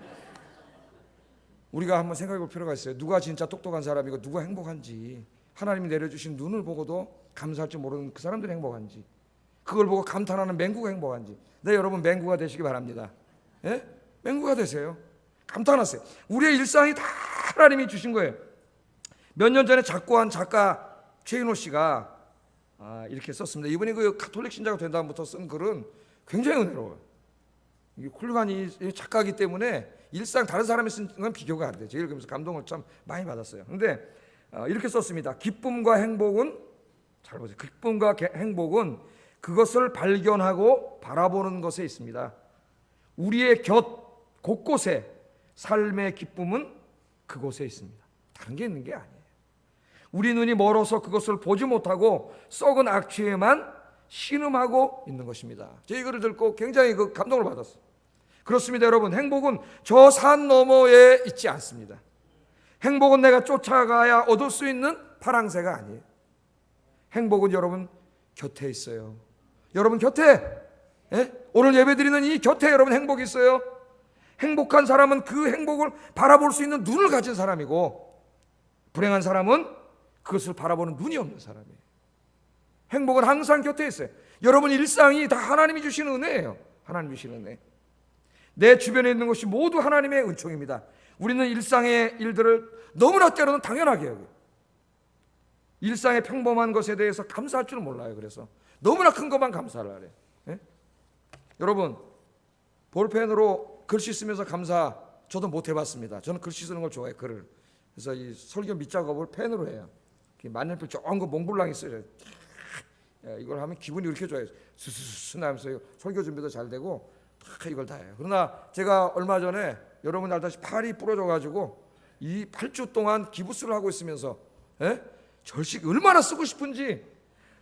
우리가 한번 생각해 볼 필요가 있어요. 누가 진짜 똑똑한 사람이고 누가 행복한지, 하나님이 내려주신 눈을 보고도 감사할 줄 모르는 그 사람들이 행복한지, 그걸 보고 감탄하는 맹구가 행복한지. 네, 여러분 맹구가 되시기 바랍니다. 예? 맹구가 되세요. 감탄하세요. 우리의 일상이 다 하나님이 주신 거예요. 몇 년 전에 작고한 작가 최인호 씨가 이렇게 썼습니다. 이분이 그 가톨릭 신자가 된 다음부터 쓴 글은 굉장히 은혜로워요. 이게 훌륭한 작가이기 때문에 일상 다른 사람이 쓴 건 비교가 안 돼요. 제가 읽으면서 감동을 참 많이 받았어요. 근데 이렇게 썼습니다. 기쁨과 행복은, 잘 보세요. 기쁨과 행복은 그것을 발견하고 바라보는 것에 있습니다. 우리의 곁 곳곳에 삶의 기쁨은 그곳에 있습니다. 다른 게 있는 게 아니에요. 우리 눈이 멀어서 그것을 보지 못하고 썩은 악취에만 신음하고 있는 것입니다. 제 이 글을 듣고 굉장히 그 감동을 받았어요. 그렇습니다, 여러분. 행복은 저 산 너머에 있지 않습니다. 행복은 내가 쫓아가야 얻을 수 있는 파랑새가 아니에요. 행복은 여러분 곁에 있어요. 여러분 곁에, 오늘 예배드리는 이 곁에 여러분 행복이 있어요. 행복한 사람은 그 행복을 바라볼 수 있는 눈을 가진 사람이고, 불행한 사람은 그것을 바라보는 눈이 없는 사람이에요. 행복은 항상 곁에 있어요. 여러분 일상이 다 하나님이 주시는 은혜예요. 하나님이 주시는 은혜. 내 주변에 있는 것이 모두 하나님의 은총입니다. 우리는 일상의 일들을 너무나 때로는 당연하게 여겨요. 일상의 평범한 것에 대해서 감사할 줄은 몰라요. 그래서 너무나 큰 것만 감사를 하래요. 예? 여러분 볼펜으로 글씨 쓰면서 감사 저도 못 해봤습니다. 저는 글씨 쓰는 걸 좋아해요. 글을. 그래서 이 설교 밑작업을 펜으로 해요. 만년필 좋은 거 몽블랑이 써요. 이걸 하면 기분이 이렇게 좋아요. 스스스 나면서 설교 준비도 잘 되고 이걸 다 해요. 그러나 제가 얼마 전에 여러분 알다시피 팔이 부러져가지고 이 8주 동안 기부스를 하고 있으면서 절식 얼마나 쓰고 싶은지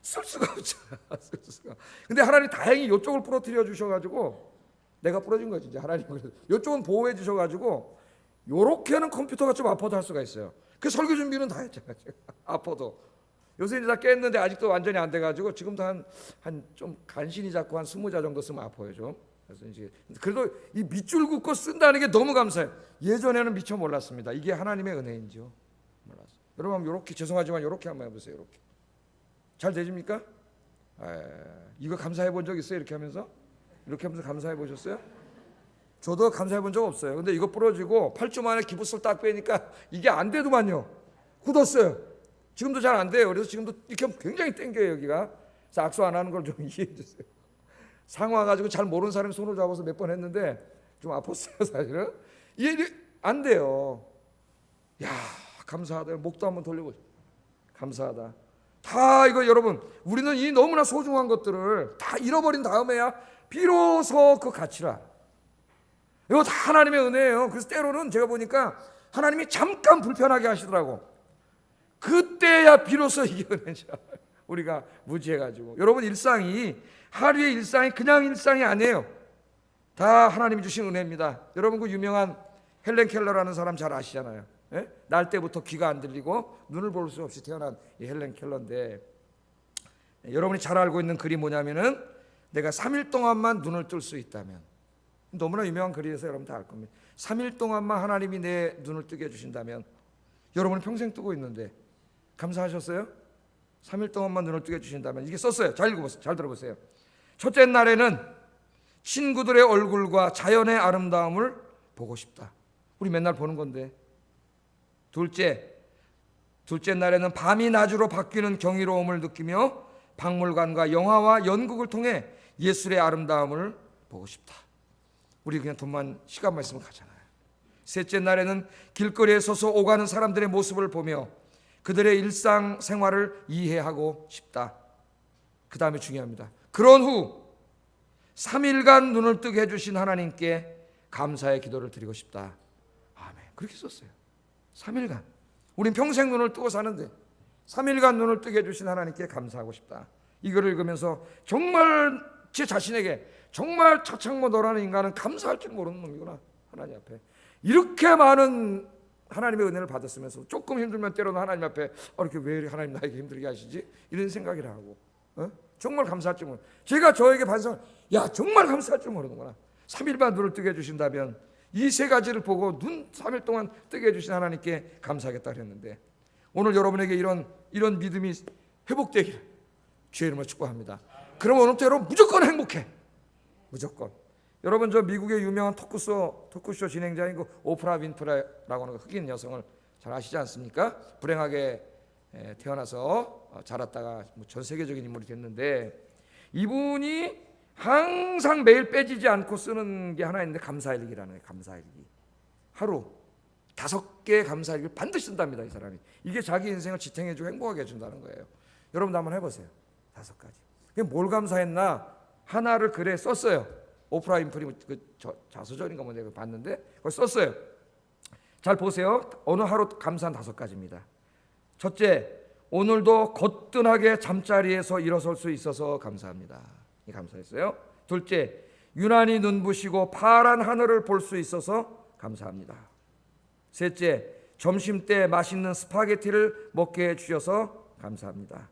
쓸 수가 없잖아. 쓸 수가. 근데 하나님 다행히 이쪽을 부러뜨려 주셔가지고 내가 부러진 거지. 이제 하나님 이쪽은 보호해 주셔가지고 요렇게는 컴퓨터가 좀 아파도 할 수가 있어요. 그 설교 준비는 다 했잖아요. 아파도. 요새 이제 다 깼는데 아직도 완전히 안 돼가지고 지금도 한 좀 간신히 잡고 한 20자 정도 쓰면 아파요 좀. 그래서 이제 그래도 이 밑줄 긋고 쓴다는 게 너무 감사해요. 예전에는 미처 몰랐습니다. 이게 하나님의 은혜인지요. 몰랐어요. 여러분 한번 이렇게 죄송하지만 이렇게 한번 해보세요. 이렇게 잘 되십니까? 이거 감사해 본 적 있어요? 이렇게 하면서 감사해 보셨어요? 저도 감사해 본 적 없어요. 근데 이거 부러지고 8주 만에 기부스를 딱 빼니까 이게 안 되더만요. 굳었어요. 지금도 잘 안 돼요. 그래서 지금도 이렇게 하면 굉장히 땡겨요 여기가. 그래서 악수 안 하는 걸 좀 이해해 주세요. 상화 가지고 잘 모르는 사람이 손을 잡아서 몇 번 했는데 좀 아팠어요 사실은. 이해 안 돼요. 야 감사하다. 목도 한번 돌려보세요. 감사하다. 다 이거 여러분 우리는 이 너무나 소중한 것들을 다 잃어버린 다음에야 비로소 그 가치를 알아. 이거 다 하나님의 은혜예요. 그래서 때로는 제가 보니까 하나님이 잠깐 불편하게 하시더라고. 그때야 비로소 이게 은혜죠. 우리가 무지해가지고. 여러분 일상이 하루의 일상이 그냥 일상이 아니에요. 다 하나님이 주신 은혜입니다. 여러분 그 유명한 헬렌 켈러라는 사람 잘 아시잖아요. 날 때부터 귀가 안 들리고 눈을 볼 수 없이 태어난 이 헬렌 켈러인데 여러분이 잘 알고 있는 글이 뭐냐면은 내가 3일 동안만 눈을 뜰 수 있다면, 너무나 유명한 글이라서 여러분 다 알 겁니다. 3일 동안만 하나님이 내 눈을 뜨게 해주신다면, 여러분은 평생 뜨고 있는데 감사하셨어요? 3일 동안만 눈을 뜨게 해주신다면. 이게 썼어요. 잘 읽어보세요. 잘 들어보세요. 첫째 날에는 친구들의 얼굴과 자연의 아름다움을 보고 싶다. 우리 맨날 보는 건데. 둘째, 둘째 날에는 밤이 낮으로 바뀌는 경이로움을 느끼며 박물관과 영화와 연극을 통해 예술의 아름다움을 보고 싶다. 우리 그냥 돈만 시간만 있으면 가잖아요. 셋째 날에는 길거리에 서서 오가는 사람들의 모습을 보며 그들의 일상생활을 이해하고 싶다. 그 다음에 중요합니다. 그런 후 3일간 눈을 뜨게 해주신 하나님께 감사의 기도를 드리고 싶다. 아멘. 그렇게 썼어요. 3일간. 우린 평생 눈을 뜨고 사는데 3일간 눈을 뜨게 해주신 하나님께 감사하고 싶다. 이걸 읽으면서 정말 제 자신에게 정말 차창모 너라는 인간은 감사할 줄 모르는 놈이구나. 하나님 앞에 이렇게 많은 하나님의 은혜를 받았으면서 조금 힘들면 때로는 하나님 앞에 이렇게 왜 하나님 나에게 힘들게 하시지? 이런 생각이라 하고 정말 감사할 줄 모르는, 제가 저에게 반성을, 야 정말 감사할 줄 모르는구나. 3일만 눈을 뜨게 해주신다면 이 세 가지를 보고 눈 3일 동안 뜨게 해주신 하나님께 감사하겠다 그랬는데, 오늘 여러분에게 이런 믿음이 회복되기를 주의 이름으로 축복합니다. 그럼 오늘부터 여러분 무조건 행복해. 무조건. 여러분 저 미국의 유명한 토크쇼 진행자인 그 오프라 윈프레라고 하는 흑인 여성을 잘 아시지 않습니까? 불행하게 태어나서 자랐다가 전 세계적인 인물이 됐는데, 이분이 항상 매일 빼지지 않고 쓰는 게 하나 있는데 감사일기라는 거예요. 감사일기. 하루 5개의 감사일기를 반드시 쓴답니다. 이 사람이. 이게 자기 인생을 지탱해주고 행복하게 해준다는 거예요. 여러분도 한번 해보세요. 5가지. 뭘 감사했나? 하나를 글에 썼어요. 오프라 윈프리 자서전인가 뭐 내가 봤는데 그걸 썼어요. 잘 보세요. 어느 하루 감사한 5가지입니다. 첫째, 오늘도 거뜬하게 잠자리에서 일어설 수 있어서 감사합니다. 이 감사했어요. 둘째, 유난히 눈부시고 파란 하늘을 볼 수 있어서 감사합니다. 셋째, 점심때 맛있는 스파게티를 먹게 해주셔서 감사합니다.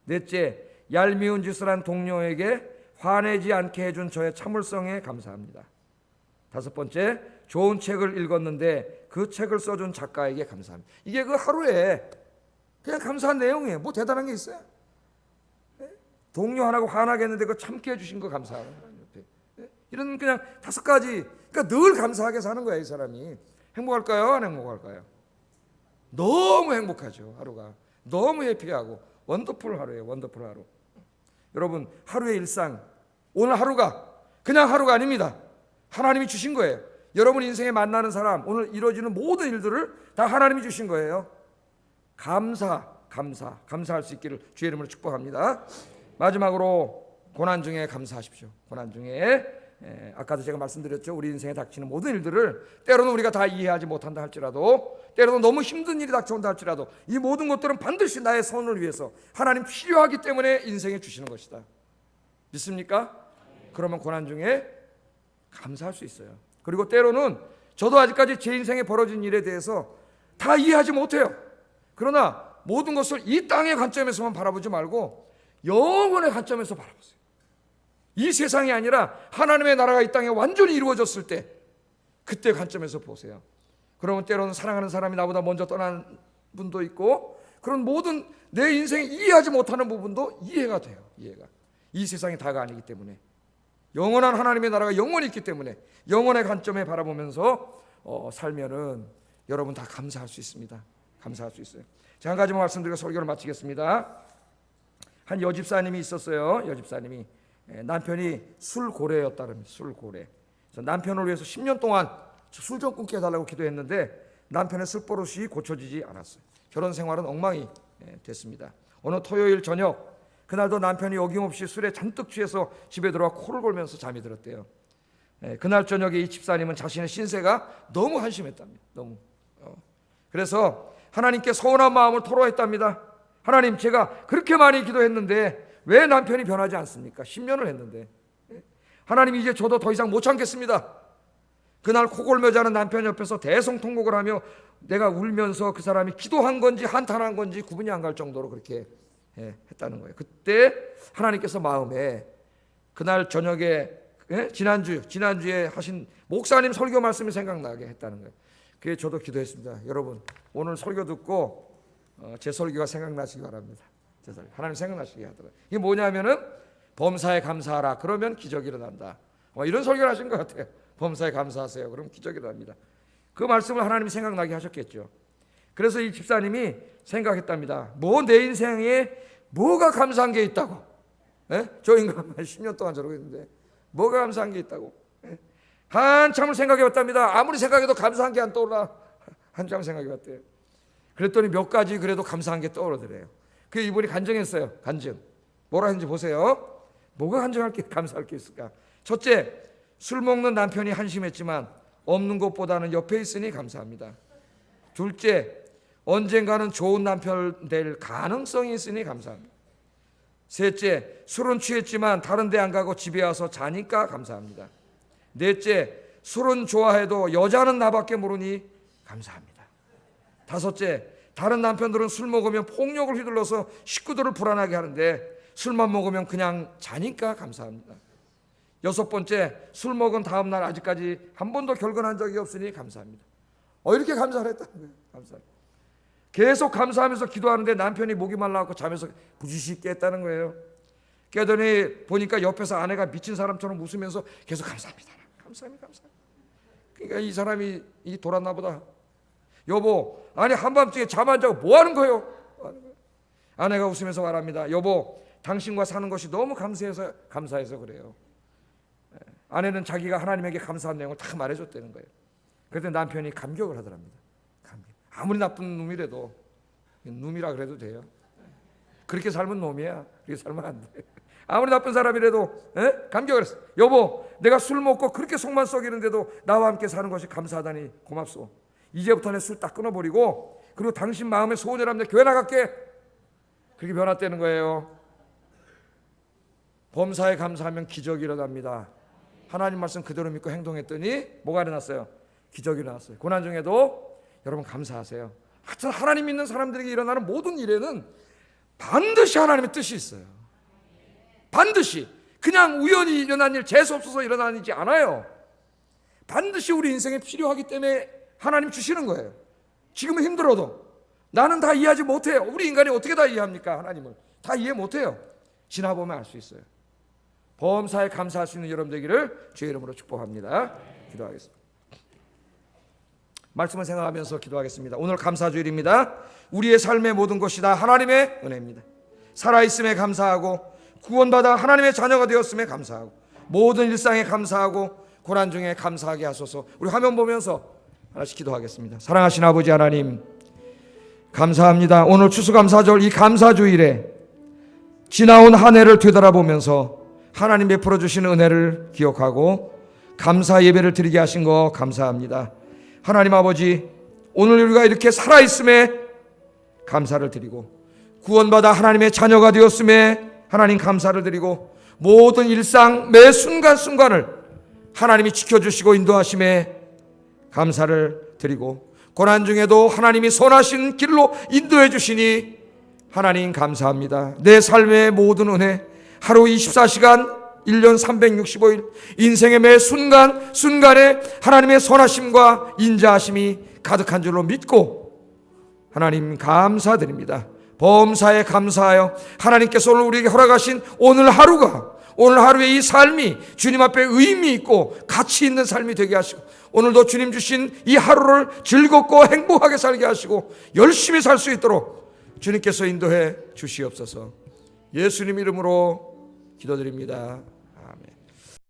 넷째, 얄미운 짓을 한 동료에게 화내지 않게 해준 저의 참을성에 감사합니다. 5번째, 좋은 책을 읽었는데 그 책을 써준 작가에게 감사합니다. 이게 그 하루에 그냥 감사한 내용이에요. 뭐 대단한 게 있어요? 동료 하나가 화나게 했는데 그거 참게 해주신 거 감사하는 거예요. 이런 그냥 5가지. 그러니까 늘 감사하게 사는 거예요. 이 사람이. 행복할까요? 안 행복할까요? 너무 행복하죠. 하루가 너무 해피하고 원더풀 하루예요. 원더풀 하루. 여러분 하루의 일상, 오늘 하루가 그냥 하루가 아닙니다. 하나님이 주신 거예요. 여러분 인생에 만나는 사람, 오늘 이루어지는 모든 일들을 다 하나님이 주신 거예요. 감사할 수 있기를 주의 이름으로 축복합니다. 마지막으로 고난 중에 감사하십시오. 고난 중에 아까도 제가 말씀드렸죠. 우리 인생에 닥치는 모든 일들을 때로는 우리가 다 이해하지 못한다 할지라도, 때로는 너무 힘든 일이 닥쳐온다 할지라도, 이 모든 것들은 반드시 나의 선을 위해서 하나님 필요하기 때문에 인생에 주시는 것이다. 믿습니까? 그러면 고난 중에 감사할 수 있어요. 그리고 때로는 저도 아직까지 제 인생에 벌어진 일에 대해서 다 이해하지 못해요. 그러나 모든 것을 이 땅의 관점에서만 바라보지 말고 영원의 관점에서 바라보세요. 이 세상이 아니라 하나님의 나라가 이 땅에 완전히 이루어졌을 때 그때 관점에서 보세요. 그러면 때로는 사랑하는 사람이 나보다 먼저 떠난 분도 있고, 그런 모든 내 인생에 이해하지 못하는 부분도 이해가 돼요. 이해가. 이 세상이 다가 아니기 때문에, 영원한 하나님의 나라가 영원히 있기 때문에 영원의 관점에 바라보면서 살면은 여러분 다 감사할 수 있습니다. 감사할 수 있어요. 제가 한 가지만 말씀드리고 설교를 마치겠습니다. 한 여집사님이 있었어요. 여집사님이 남편이 술고래였다랍니다. 술고래. 그래서 남편을 위해서 10년 동안 술 좀 끊게 해달라고 기도했는데 남편의 술버릇이 고쳐지지 않았어요. 결혼 생활은 엉망이 됐습니다. 어느 토요일 저녁, 그날도 남편이 어김없이 술에 잔뜩 취해서 집에 들어와 코를 골면서 잠이 들었대요. 그날 저녁에 이 집사님은 자신의 신세가 너무 한심했답니다. 너무. 그래서 하나님께 서운한 마음을 토로했답니다. 하나님, 제가 그렇게 많이 기도했는데 왜 남편이 변하지 않습니까? 10년을 했는데. 하나님, 이제 저도 더 이상 못 참겠습니다. 그날 코골며 자는 남편 옆에서 대성통곡을 하며 내가 울면서 그 사람이 기도한 건지 한탄한 건지 구분이 안 갈 정도로 그렇게 했다는 거예요. 그때 하나님께서 마음에 그날 저녁에 지난주에 하신 목사님 설교 말씀이 생각나게 했다는 거예요. 그게 저도 기도했습니다. 여러분 오늘 설교 듣고 제 설교가 생각나시기 바랍니다. 제 설교. 하나님 생각나시게 하더라고요. 이게 뭐냐면은 범사에 감사하라. 그러면 기적이 일어난다. 이런 설교를 하신 것 같아요. 범사에 감사하세요. 그럼 기적이 일어납니다. 그 말씀을 하나님이 생각나게 하셨겠죠. 그래서 이 집사님이 생각했답니다. 뭐 내 인생에 뭐가 감사한 게 있다고? 저 인간 10년 동안 저러고 있는데 뭐가 감사한 게 있다고? 한참을 생각해봤답니다. 아무리 생각해도 감사한 게 안 떠올라. 한참 생각해봤대요. 그랬더니 몇 가지 그래도 감사한 게 떠오르더래요. 그 이분이 간증했어요. 간증. 뭐라 했는지 보세요. 뭐가 간증할 게 감사할 게 있을까? 첫째, 술 먹는 남편이 한심했지만 없는 것보다는 옆에 있으니 감사합니다. 둘째, 언젠가는 좋은 남편 될 가능성이 있으니 감사합니다. 셋째, 술은 취했지만 다른 데 안 가고 집에 와서 자니까 감사합니다. 넷째, 술은 좋아해도 여자는 나밖에 모르니 감사합니다. 다섯째, 다른 남편들은 술 먹으면 폭력을 휘둘러서 식구들을 불안하게 하는데 술만 먹으면 그냥 자니까 감사합니다. 여섯 번째, 술 먹은 다음 날 아직까지 한 번도 결혼한 적이 없으니 감사합니다. 이렇게 감사를 했다는 거예요. 감사합니다. 계속 감사하면서 기도하는데 남편이 목이 말라갖고 잠에서 부지시 깼다는 거예요. 깨더니 보니까 옆에서 아내가 미친 사람처럼 웃으면서 계속 감사합니다. 감사합니다. 감사합니다. 그러니까 이 사람이 돌았나 보다. 여보, 아니 한밤중에 잠 안 자고 뭐 하는 거예요? 아내가 웃으면서 말합니다. 여보, 당신과 사는 것이 너무 감사해서 그래요. 아내는 자기가 하나님에게 감사한 내용을 다 말해줬다는 거예요. 그랬더니 남편이 감격을 하더랍니다. 아무리 나쁜 놈이라도 놈이라 그래도 돼요. 그렇게 살면 놈이야. 그렇게 살면 안 돼. 아무리 나쁜 사람이라도 감격을 했어. 여보, 내가 술 먹고 그렇게 속만 썩이는데도 나와 함께 사는 것이 감사하다니 고맙소. 이제부터 내 술 딱 끊어버리고 그리고 당신 마음에 소원이라면 교회 나갈게. 그렇게 변화되는 거예요. 범사에 감사하면 기적이 일어납니다. 하나님 말씀 그대로 믿고 행동했더니 뭐가 일어났어요? 기적이 일어났어요. 고난 중에도 여러분 감사하세요. 하여튼 하나님 믿는 사람들에게 일어나는 모든 일에는 반드시 하나님의 뜻이 있어요. 반드시. 그냥 우연히 일어난 일, 재수 없어서 일어나지 않아요. 반드시 우리 인생에 필요하기 때문에 하나님 주시는 거예요. 지금은 힘들어도 나는 다 이해하지 못해요. 우리 인간이 어떻게 다 이해합니까? 하나님을 다 이해 못해요. 지나보면 알 수 있어요. 범사에 감사할 수 있는 여러분 되기를 주의 이름으로 축복합니다. 기도하겠습니다. 말씀을 생각하면서 기도하겠습니다. 오늘 감사주일입니다. 우리의 삶의 모든 것이 다 하나님의 은혜입니다. 살아있음에 감사하고 구원받아 하나님의 자녀가 되었음에 감사하고 모든 일상에 감사하고 고난 중에 감사하게 하소서. 우리 화면 보면서 하나씩 기도하겠습니다. 사랑하신 아버지 하나님, 감사합니다. 오늘 추수감사절 이 감사주일에 지나온 한 해를 되돌아보면서 하나님 베풀어 주시는 은혜를 기억하고 감사 예배를 드리게 하신 거 감사합니다. 하나님 아버지, 오늘 우리가 이렇게 살아있음에 감사를 드리고 구원받아 하나님의 자녀가 되었음에 하나님 감사를 드리고 모든 일상 매 순간순간을 하나님이 지켜주시고 인도하심에 감사를 드리고 고난 중에도 하나님이 선하신 길로 인도해 주시니 하나님 감사합니다. 내 삶의 모든 은혜, 하루 24시간 1년 365일 인생의 매 순간순간에 하나님의 선하심과 인자하심이 가득한 줄로 믿고 하나님 감사드립니다. 범사에 감사하여 하나님께서 오늘 우리에게 허락하신 오늘 하루의 이 삶이 주님 앞에 의미 있고 가치 있는 삶이 되게 하시고 오늘도 주님 주신 이 하루를 즐겁고 행복하게 살게 하시고 열심히 살 수 있도록 주님께서 인도해 주시옵소서. 예수님 이름으로 기도드립니다.